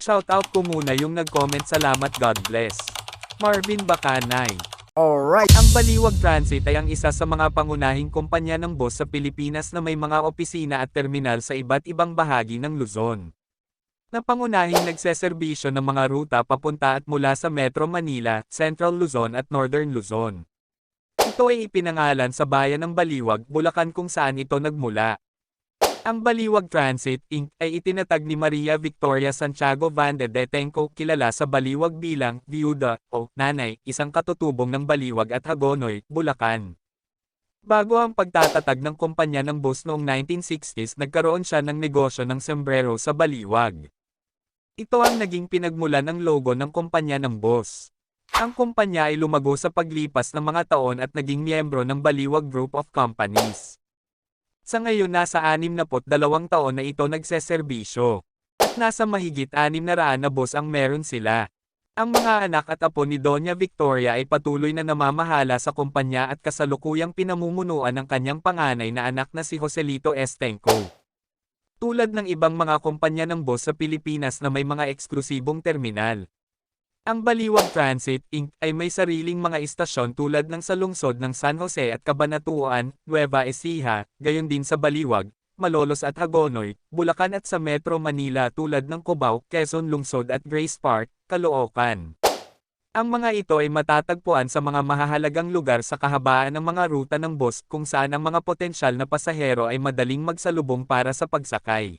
Shoutout ko muna yung nag-comment, salamat, God bless. Marvin Bacanay. Alright. Ang Baliwag Transit ay ang isa sa mga pangunahing kumpanya ng bus sa Pilipinas na may mga opisina at terminal sa iba't ibang bahagi ng Luzon. Na pangunahing nagseserbisyo ng mga ruta papunta at mula sa Metro Manila, Central Luzon at Northern Luzon. Ito ay ipinangalan sa bayan ng Baliwag, Bulacan kung saan ito nagmula. Ang Baliwag Transit, Inc. ay itinatag ni Maria Victoria Santiago Van de Detenco, kilala sa Baliwag bilang Viuda o Nanay, isang katutubong ng Baliwag at Hagonoy, Bulacan. Bago ang pagtatatag ng kumpanya ng bus noong 1960s, nagkaroon siya ng negosyo ng sombrero sa Baliwag. Ito ang naging pinagmulan ng logo ng kumpanya ng bus. Ang kumpanya ay lumago sa paglipas ng mga taon at naging miyembro ng Baliwag Group of Companies. Sa ngayon nasa 62 taon na ito nagseserbisyo. At nasa mahigit 600 na bus ang meron sila. Ang mga anak at apo ni Doña Victoria ay patuloy na namamahala sa kumpanya at kasalukuyang pinamumunuan ng kanyang panganay na anak na si Joselito Estenco. Tulad ng ibang mga kumpanya ng bus sa Pilipinas na may mga eksklusibong terminal. Ang Baliwag Transit, Inc. ay may sariling mga istasyon tulad ng sa lungsod ng San Jose at Cabanatuan, Nueva Ecija, gayon din sa Baliwag, Malolos at Hagonoy, Bulacan at sa Metro Manila tulad ng Cubao, Quezon Lungsod at Grace Park, Caloocan. Ang mga ito ay matatagpuan sa mga mahahalagang lugar sa kahabaan ng mga ruta ng bus kung saan ang mga potensyal na pasahero ay madaling magsalubong para sa pagsakay.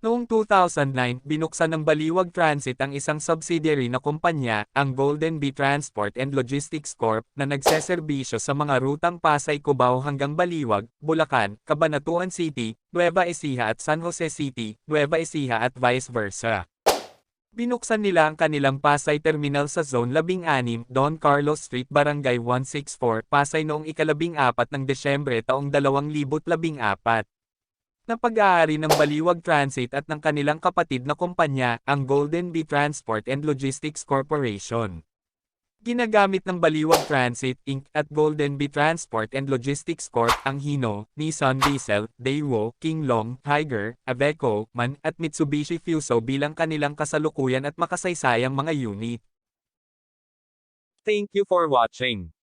Noong 2009, binuksan ng Baliwag Transit ang isang subsidiary na kumpanya, ang Golden Bee Transport and Logistics Corp., na nagseserbisyo sa mga rutang Pasay-Cubao hanggang Baliwag, Bulacan, Cabanatuan City, Nueva Ecija at San Jose City, Nueva Ecija at vice versa. Binuksan nila ang kanilang Pasay Terminal sa Zone 16, Don Carlos Street, Barangay 164, Pasay noong ika-14 ng Desyembre taong 2014. Na pag-aari ng Baliwag Transit at ng kanilang kapatid na kumpanya, ang Golden Bee Transport and Logistics Corporation. Ginagamit ng Baliwag Transit, Inc. at Golden Bee Transport and Logistics Corp. ang Hino, Nissan Diesel, Daewoo, Kinglong, Tiger, Iveco, MAN, at Mitsubishi Fuso bilang kanilang kasalukuyan at makasaysayang mga unit. Thank you for watching.